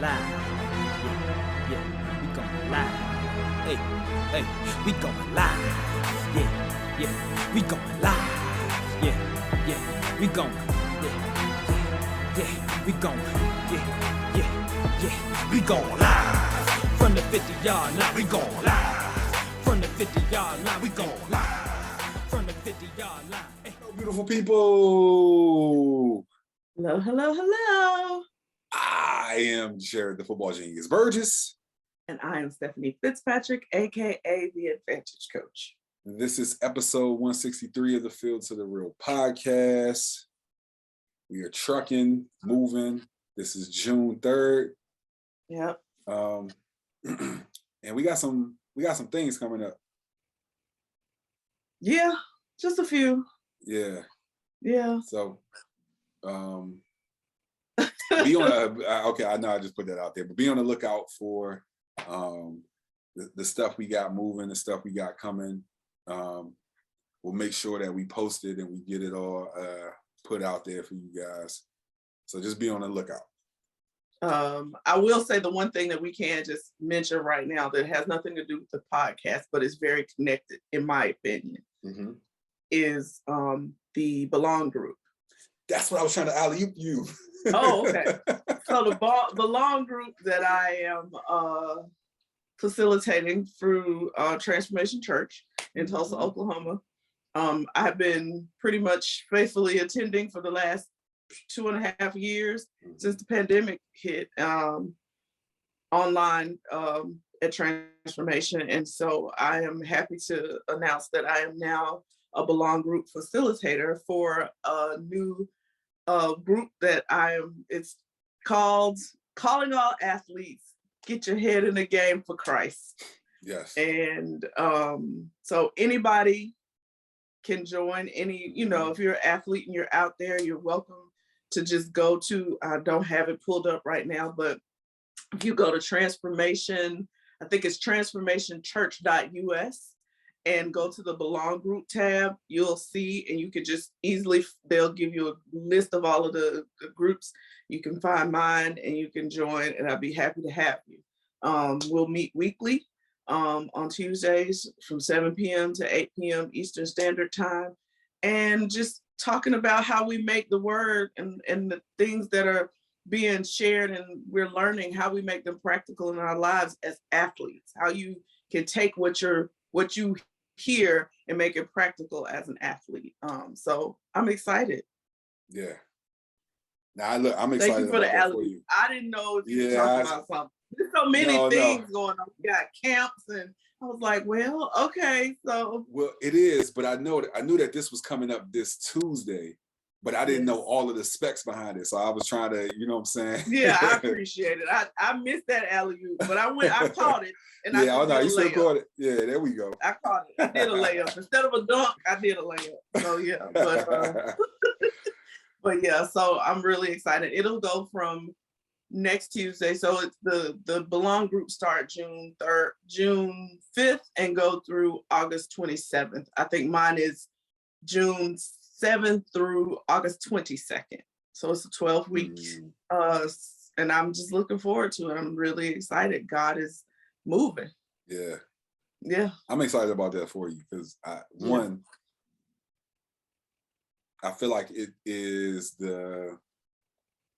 live. Yeah, yeah, we going live. Hey, hey, we going live. Yeah, yeah, we going live. Yeah, yeah, we going. Yeah, yeah, we going. Yeah, yeah, yeah, we going live. From the 50-yard line, we going live. From the 50-yard line, we going live. From the 50-yard line. Hey. Hello, beautiful people. Hello, hello, hello. I am Jarrett, the football genius Burgess. And I am Stephanie Fitzpatrick, aka the Advantage Coach. This is episode 163 of the Field to the Real podcast. We are trucking, moving. This is June 3rd. Yep. And we got some things coming up. Yeah, just a few. Yeah. Yeah. So be on okay, I know I just put that out there, but be on the lookout for the stuff we got moving, the stuff we got coming. We'll make sure that we post it and we get it all put out there for you guys. So just be on the lookout. I will say the one thing that we can just mention right now that has nothing to do with the podcast, but is very connected, in my opinion, is the Belong group. That's what I was trying to alley-oop you. Oh, okay. So the Belong group that I am facilitating through Transformation Church in Tulsa, Oklahoma, I have been pretty much faithfully attending for the last 2.5 years since the pandemic hit, online at Transformation. And so I am happy to announce that I am now a Belong group facilitator for a new group that it's called Calling All Athletes, Get Your Head in the Game for Christ. Yes. And so anybody can join. If you're an athlete and you're out there, you're welcome to just go to, I don't have it pulled up right now, but if you go to Transformation, I think it's transformationchurch.us, and go to the Belong Group tab, you'll see, and you can just easily, they'll give you a list of all of the groups. You can find mine and you can join, and I'd be happy to have you. We'll meet weekly on Tuesdays from 7 p.m. to 8 p.m. Eastern Standard Time, and just talking about how we make the word and the things that are being shared and we're learning, how we make them practical in our lives as athletes, how you can take what you hear and make it practical as an athlete. So I'm excited. Yeah. Now I'm excited. Thank you for the alley. I didn't know if you were talking about something. There's so many things going on. We got camps, and I was like, well, okay, so. Well, it is, but I knew that this was coming up this Tuesday, but I didn't know all of the specs behind it. So I was trying to, you know what I'm saying? Yeah, I appreciate it. I missed that alley-oop, but I caught it. And yeah, I you still caught it. Yeah, there we go. I caught it. I did a layup. Instead of a dunk, I did a layup. So yeah, but yeah, so I'm really excited. It'll go from next Tuesday. So it's the Belong group start June 5th and go through August 27th. I think mine is June 7th through August 22nd. So it's a 12-week. And I'm just looking forward to it. I'm really excited. God is moving. Yeah. Yeah. I'm excited about that for you because I feel like it is the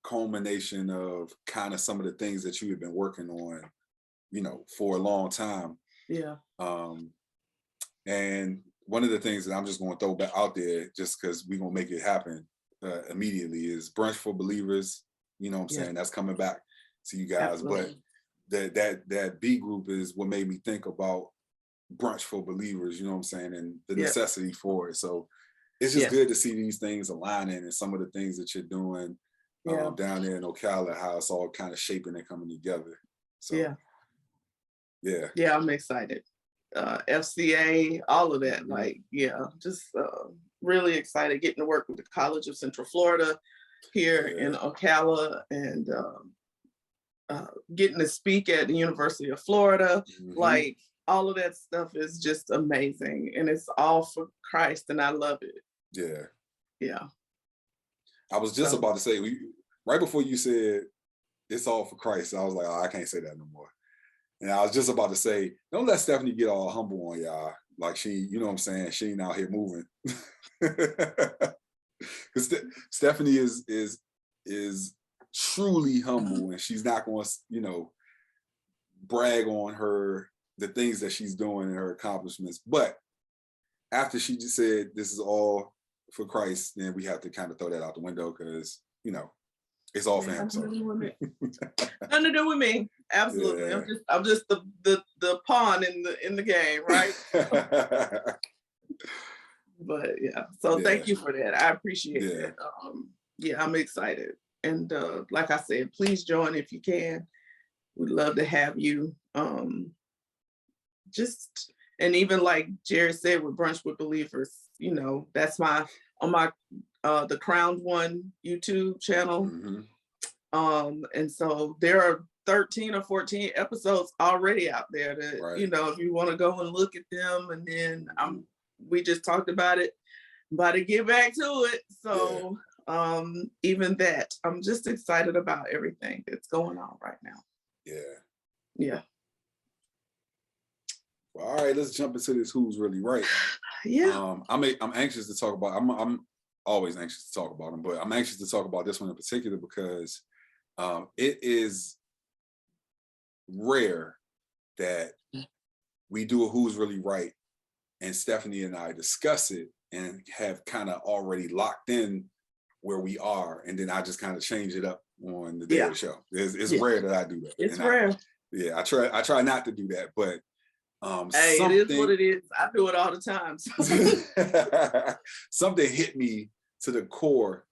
culmination of kind of some of the things that you have been working on, for a long time. Yeah. And one of the things that I'm just going to throw back out there, just because we're going to make it happen immediately, is Brunch for Believers. You know what I'm saying? That's coming back to you guys. Absolutely. But that B group is what made me think about Brunch for Believers, you know what I'm saying? And the necessity for it. So it's just good to see these things aligning and some of the things that you're doing down there in Ocala, how it's all kind of shaping and coming together. So yeah, I'm excited. FCA, all of that, just really excited getting to work with the College of Central Florida here in Ocala, and getting to speak at the University of Florida. Like, all of that stuff is just amazing, and it's all for Christ, and I love it. Yeah. I was just about to say, right before you said it's all for Christ. I was like, oh, I can't say that no more. And I was just about to say, don't let Stephanie get all humble on y'all. Like she, you know what I'm saying? She ain't out here moving. Because Stephanie is truly humble, and she's not going to, you know, brag on the things that she's doing and her accomplishments. But after she just said this is all for Christ, then we have to kind of throw that out the window because, you know, it's all for him. So. Nothing to do with me. Absolutely. Yeah. I'm just the pawn in the game, right? But yeah, so thank you for that. I appreciate it. Yeah, I'm excited. And like I said, please join if you can. We'd love to have you. And even like Jarrett said with Brunch with Believers, you know, that's on my the Crowned One YouTube channel. Mm-hmm. And so there are 13 or 14 episodes already out there that, you know, if you want to go and look at them, and then we just talked about it, about to get back to it. So even that, I'm just excited about everything that's going on right now. Yeah. Well, all right, let's jump into this Who's Really Right. Yeah. I'm anxious to talk about, I'm always anxious to talk about them, but I'm anxious to talk about this one in particular because it is rare that we do a Who's Really Right and Stephanie and I discuss it and have kind of already locked in where we are, and then I just kind of change it up on the day of the show. It's rare that I do that. It's rare. I try not to do that, but hey, it is what it is. I do it all the time. So. Something hit me to the core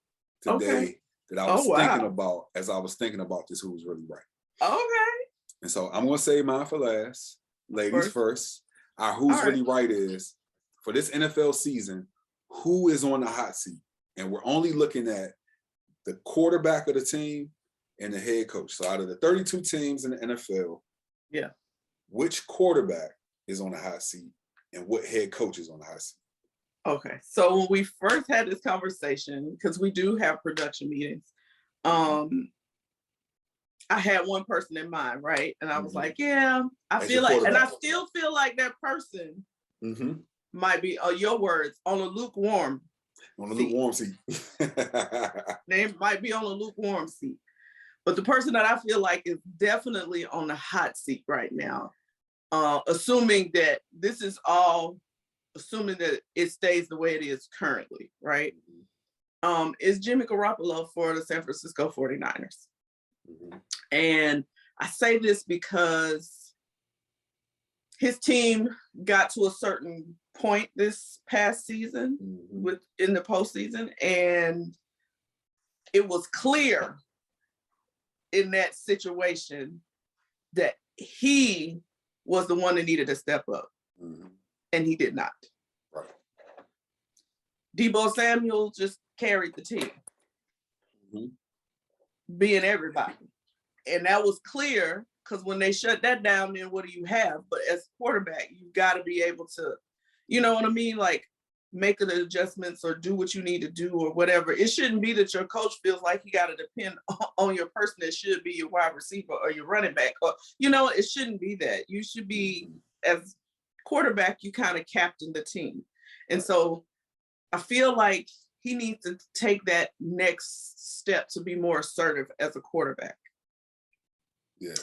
today that I was thinking about as I was thinking about this Who's Really Right. Okay. And so I'm gonna say mine for last. Ladies first. Our Who's Really Right is for this NFL season, who is on the hot seat? And we're only looking at the quarterback of the team and the head coach. So out of the 32 teams in the NFL, which quarterback is on the hot seat and what head coach is on the hot seat? Okay. So when we first had this conversation, because we do have production meetings, I had one person in mind, right? And I was like, yeah, I feel like, and I still feel like that person might be, your words, on a lukewarm seat. They might be on a lukewarm seat. But the person that I feel like is definitely on the hot seat right now, assuming that it stays the way it is currently, right? Is Jimmy Garoppolo for the San Francisco 49ers. And I say this because his team got to a certain point this past season in the postseason, and it was clear in that situation that he was the one that needed to step up, and he did not. Right. Deebo Samuel just carried the team, being everybody. And that was clear, because when they shut that down, then what do you have? But as a quarterback, you've got to be able to, you know what I mean? Like, make the adjustments or do what you need to do or whatever. It shouldn't be that your coach feels like he got to depend on your person that should be your wide receiver or your running back. Or, you know, it shouldn't be that. You should be, as quarterback, you kind of captain the team. And so I feel like he needs to take that next step to be more assertive as a quarterback.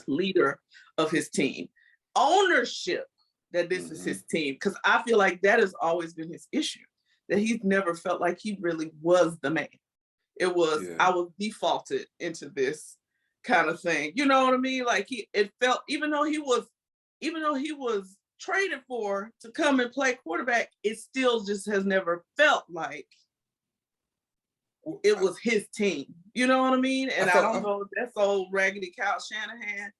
Leader of his team. Ownership that this is his team, because I feel like that has always been his issue, that he's never felt like he really was the man. It was, I was defaulted into this kind of thing. You know what I mean? Like it felt, even though he was traded for to come and play quarterback, it still just has never felt like it was his team. You know what I mean? And I don't know if that's old Raggedy Kyle Shanahan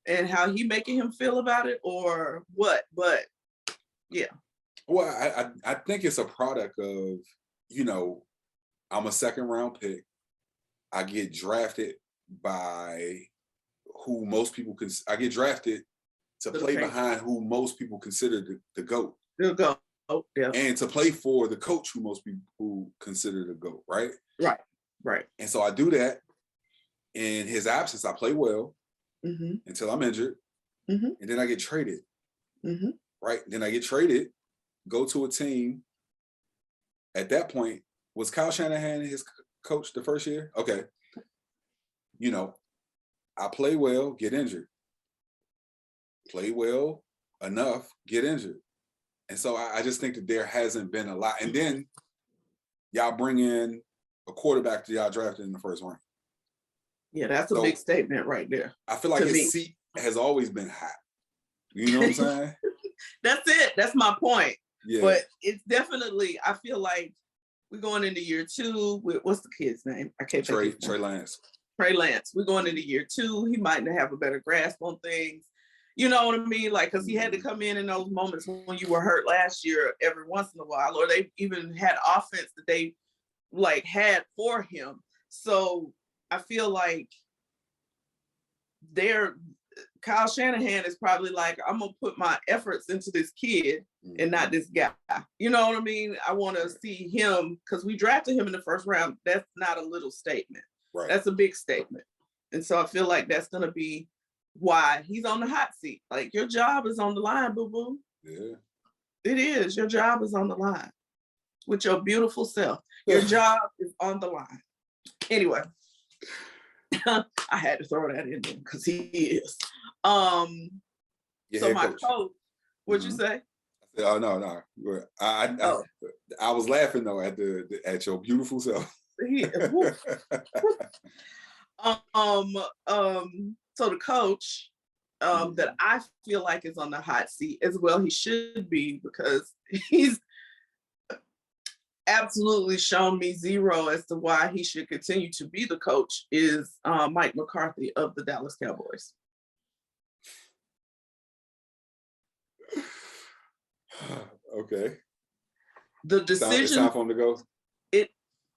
and how he making him feel about it or what, but yeah. Well, I think it's a product of, you know, I'm a second round pick. I get drafted by who most people I get drafted to play behind who most people consider the GOAT. The GOAT. Oh, yeah. And to play for the coach who most people consider the GOAT, right? Right. And so I do that. In his absence, I play well until I'm injured, and then I get traded. Right? Then I get traded, go to a team. At that point, was Kyle Shanahan his coach the first year? Okay. You know, I play well, get injured. Play well enough, get injured. And so I just think that there hasn't been a lot. And then y'all bring in a quarterback that y'all drafted in the first round. Yeah, that's a big statement right there. I feel like his seat has always been hot. You know what I'm saying? That's it. That's my point. Yeah. But it's definitely, I feel like we're going into year 2 with, what's the kid's name? I can't think. Trey Lance. Trey Lance. We're going into year 2. He might have a better grasp on things. You know what I mean? Like, because he had to come in those moments when you were hurt last year every once in a while, or they even had offense that they like had for him. So I feel like Kyle Shanahan is probably like, I'm gonna put my efforts into this kid and not this guy. You know what I mean? I want to see him, because we drafted him in the first round. That's not a little statement. Right. That's a big statement. And so I feel like that's gonna be why he's on the hot seat. Like, your job is on the line, boo-boo. Yeah. It is. Your job is on the line with your beautiful self. Your job is on the line. Anyway, I had to throw that in there because he is. So my coach, what'd you say? Oh no. I was laughing though at your beautiful self. So the coach that I feel like is on the hot seat as well, he should be, because he's absolutely shown me zero as to why he should continue to be the coach, is Mike McCarthy of the Dallas Cowboys. Okay. The decision. It's time for him to go.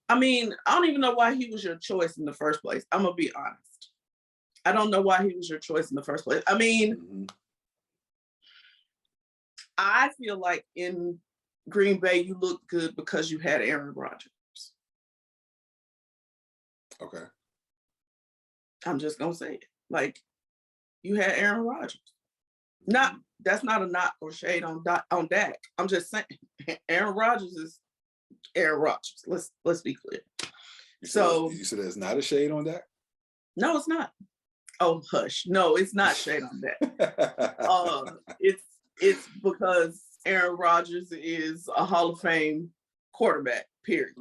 I mean, I don't even know why he was your choice in the first place. I'm gonna be honest. I don't know why he was your choice in the first place. I mean, I feel like in Green Bay, you looked good because you had Aaron Rodgers. Okay. I'm just gonna say it. Like, you had Aaron Rodgers. That's not a knock or shade on Dak. I'm just saying, Aaron Rodgers is Aaron Rodgers. Let's be clear. You said there's not a shade on Dak? No, it's not. Oh, hush. No, it's not shade on Dak. It's because Aaron Rodgers is a Hall of Fame quarterback, period.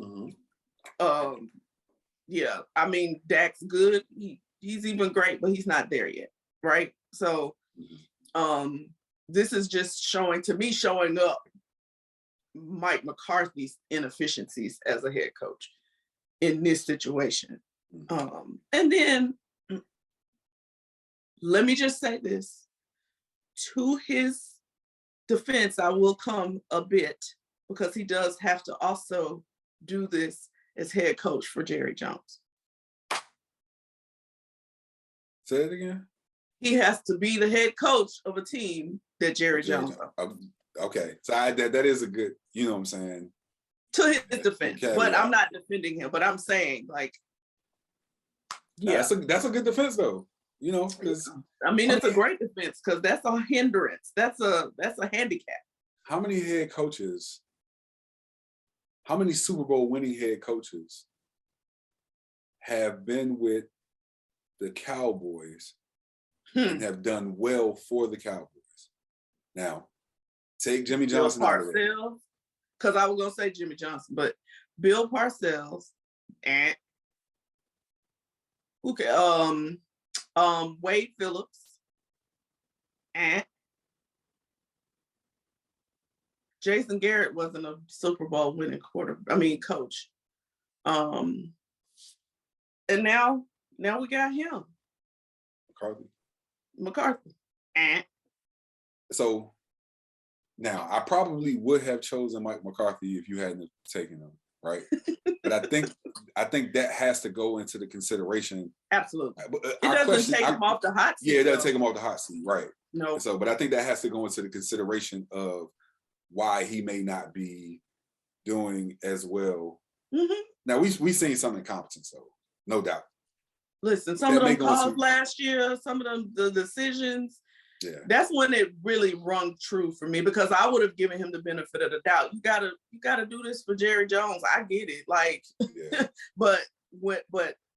Yeah, I mean, Dak's good. He's even great, but he's not there yet, right? So this is just showing up Mike McCarthy's inefficiencies as a head coach in this situation. And then let me just say this. To his defense, I will come a bit, because he does have to also do this as head coach for Jerry Jones. Say it again. He has to be the head coach of a team that Jerry Jones owns. Okay, so that is a good, you know what I'm saying? To his defense, but I'm not defending him. But I'm saying, like, yeah, that's a good defense though. You know, because I mean, it's a great defense, because that's a hindrance. That's a handicap. How many Super Bowl winning head coaches have been with the Cowboys and have done well for the Cowboys? Now, take Jimmy Johnson out of it. Because I was gonna say Jimmy Johnson, but Bill Parcells and Wade Phillips and Jason Garrett wasn't a Super Bowl winning coach. And now we got him. McCarthy. And so now I probably would have chosen Mike McCarthy if you hadn't taken him, right? But I think that has to go into the consideration. Absolutely. It doesn't take him off the hot seat. Yeah, it doesn't take him off the hot seat, right? No. So, but I think that has to go into the consideration of why he may not be doing as well. Now we've seen some incompetence though, no doubt. Listen, some of them calls last year, some of them the decisions. Yeah, that's when it really rung true for me, because I would have given him the benefit of the doubt. You gotta do this for Jerry Jones. I get it, like, yeah. but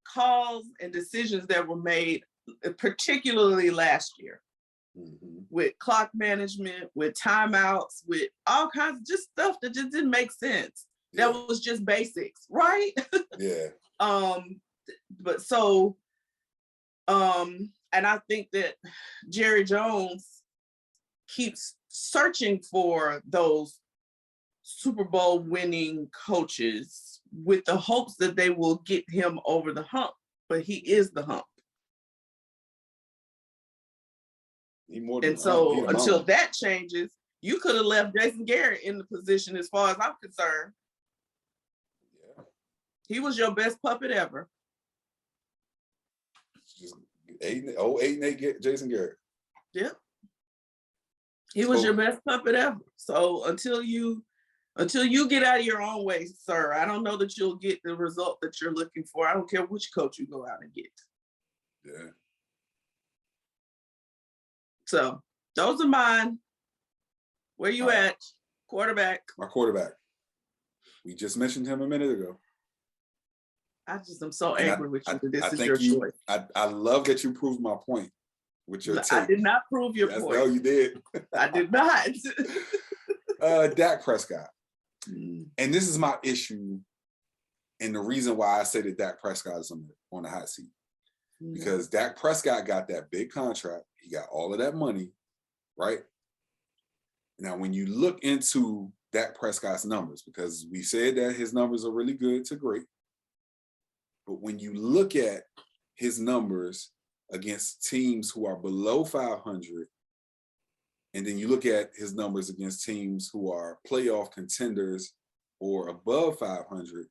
calls and decisions that were made, particularly last year, with clock management, with timeouts, with all kinds of just stuff that just didn't make sense. Yeah. That was just basics, right? Yeah. But so, and I think that Jerry Jones keeps searching for those Super Bowl winning coaches with the hopes that they will get him over the hump, but he is the hump. And so until that changes, you could have left Jason Garrett in the position as far as I'm concerned. Yeah. He was your best puppet ever. Just 8-8 Jason Garrett. Yep. He was your best puppet ever. So until you get out of your own way, sir, I don't know that you'll get the result that you're looking for. I don't care which coach you go out and get. Yeah. So those are mine. Where you at? Quarterback. My quarterback. We just mentioned him a minute ago. I'm so angry with you that this is your choice. I love that you proved my point with your take. I did not prove your point. No, you did. I did not. Dak Prescott. And this is my issue, and the reason why I say that Dak Prescott is on the hot seat. Because Dak Prescott got that big contract. He got all of that money, right? Now, when you look into Dak Prescott's numbers, because we said that his numbers are really good to great, but when you look at his numbers against teams who are below 500, and then you look at his numbers against teams who are playoff contenders or above 500,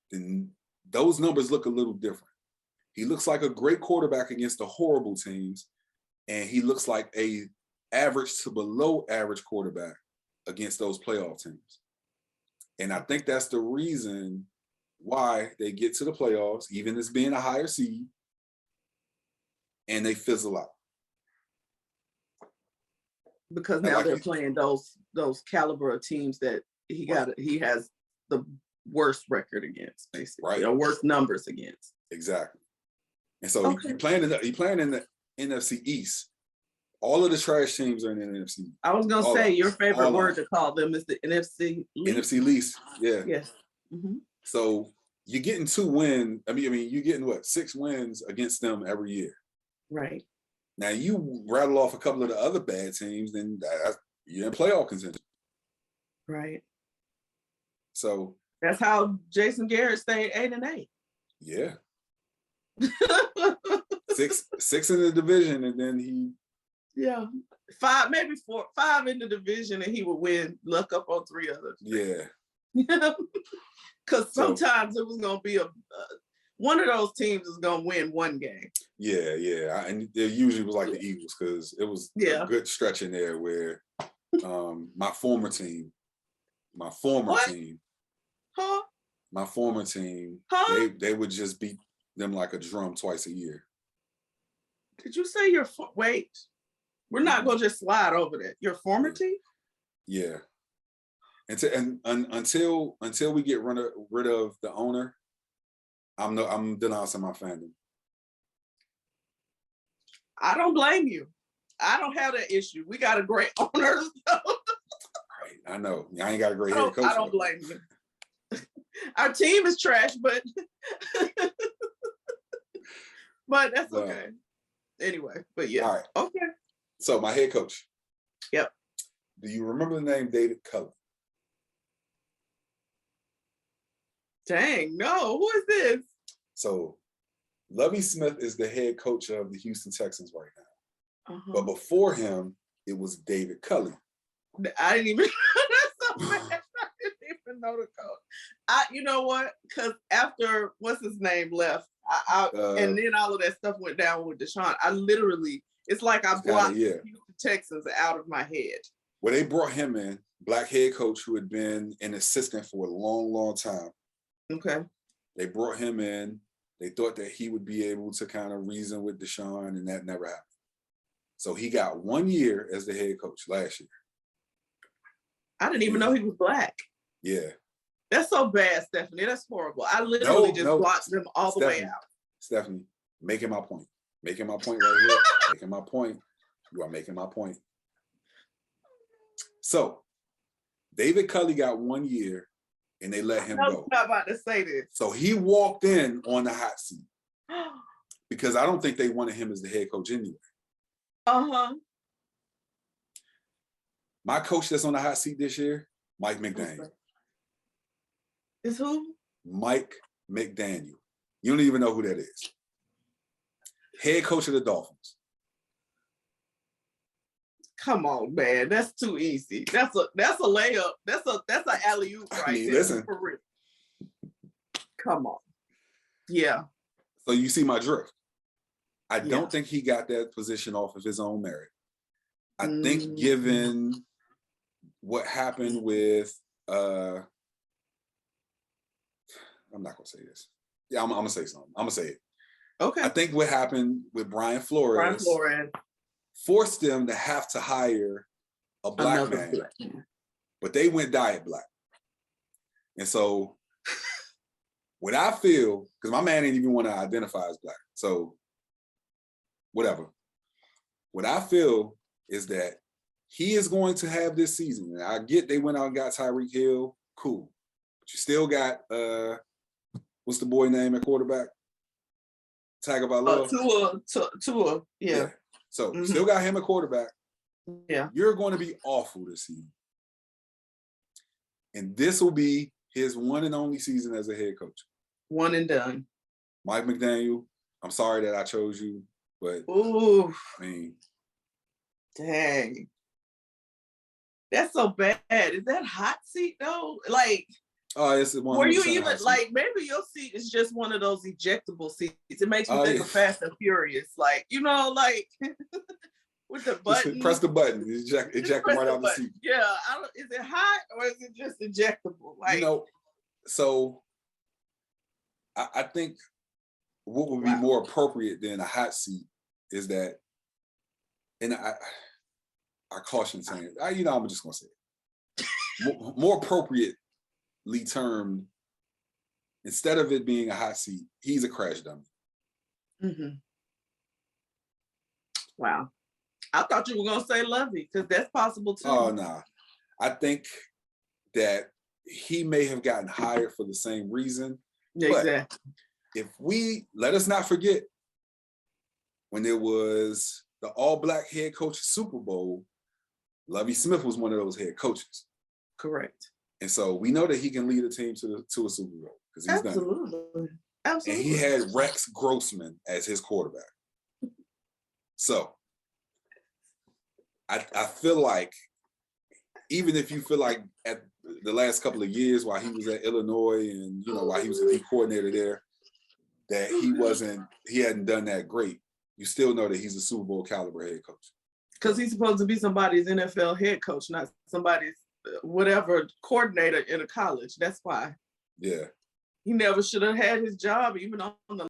then those numbers look a little different. He looks like a great quarterback against the horrible teams, and he looks like a average to below average quarterback against those playoff teams. And I think that's the reason why they get to the playoffs, even as being a higher seed, and they fizzle out. Because now they're playing those caliber of teams that he has the worst record against, basically, right? Or worst numbers against. Exactly. And so he playing in the NFC East. All of the trash teams are in the NFC. I was gonna say your favorite word to call them is the NFC least. NFC least, yeah. Yes. Mm-hmm. So you're getting 2 wins. I mean, you're getting what, 6 wins against them every year. Right. Now you rattle off a couple of the other bad teams, then you're in playoff contention. Right. So that's how Jason Garrett stayed 8-8. Yeah. 6 in the division, and then he. Yeah, 5, maybe 4, 5 in the division, and he would win. Luck up on 3 others. Yeah. Because sometimes it was gonna be one of those teams is gonna win one game. Yeah, and it usually was like the Eagles, because it was a good stretch in there where my former team, they would just beat them like a drum twice a year. Did you say wait? We're not gonna just slide over that. Your former team? Yeah. Until we get rid of the owner, I'm denouncing my fandom. I don't blame you. I don't have that issue. We got a great owner. Right, I know. I ain't got a great head coach. I don't blame you. Our team is trash, but that's okay. Anyway, but yeah. All right. Okay. So my head coach. Yep. Do you remember the name David Culley? Dang, no. Who is this? So Lovie Smith is the head coach of the Houston Texans right now. But before him, it was David Culley. I didn't even that's so bad. I didn't even know the coach. You know what? Because after what's his name left, and then all of that stuff went down with Deshaun. I literally, it's like I blocked the Texans out of my head. Well, they brought him in, black head coach who had been an assistant for a long, long time. Okay. They brought him in. They thought that he would be able to kind of reason with Deshaun, and that never happened. So he got 1 year as the head coach last year. I didn't even know he was Black. Yeah. That's so bad, Stephanie. That's horrible. I literally just blocked them all the way out. Stephanie, making my point. Making my point right here. Making my point. You are making my point. So, David Culley got 1 year, and they let him go. I'm not about to say this. So he walked in on the hot seat because I don't think they wanted him as the head coach anyway. Uh-huh. My coach that's on the hot seat this year, Mike McDaniel. Is who? Mike McDaniel. You don't even know who that is. Head coach of the Dolphins. Come on, man. That's too easy. That's a layup. That's an alley-oop right there. Listen. For real. Come on. Yeah. So you see my drift. I don't think he got that position off of his own merit. I think given what happened with I'm not gonna say this. Yeah, I'm gonna say something. I'm gonna say it. Okay. I think what happened with Brian Flores forced them to have to hire a black man. But they went diet black. And so what I feel, because my man didn't even want to identify as black. So whatever. What I feel is that he is going to have this season. And I get they went out and got Tyreek Hill. Cool. But you still got what's the boy name at quarterback? Tagovailoa. Tua. Yeah. So still got him at quarterback. Yeah. You're going to be awful this season. And this will be his one and only season as a head coach. One and done. Mike McDaniel, I'm sorry that I chose you, but ooh, I mean, dang. That's so bad. Is that hot seat though? Like, oh, it's one. Were you even like, maybe your seat is just one of those ejectable seats? It makes me think of Fast and Furious, like, you know, like with the button. Just press the button, eject him right out of the seat. Yeah, is it hot or is it just ejectable? Like, you know, so I think what would be more appropriate than a hot seat is that, and I caution saying it. You know, I'm just gonna say it. More appropriately termed, instead of it being a hot seat, he's a crash dummy. Mm-hmm. Wow. I thought you were gonna say Lovey, because that's possible too. Oh, nah. I think that he may have gotten hired for the same reason. Yeah, exactly. If let us not forget when there was the all-black head coach Super Bowl, Lovie Smith was one of those head coaches. Correct. And so we know that he can lead a team to a Super Bowl because he's done it. Absolutely. And he had Rex Grossman as his quarterback. So I feel like, even if you feel like at the last couple of years while he was at Illinois and, you know, while he was the coordinator there, that he hadn't done that great, you still know that he's a Super Bowl caliber head coach. Because he's supposed to be somebody's NFL head coach, not somebody's whatever coordinator in a college. That's why. Yeah. He never should have had his job even on the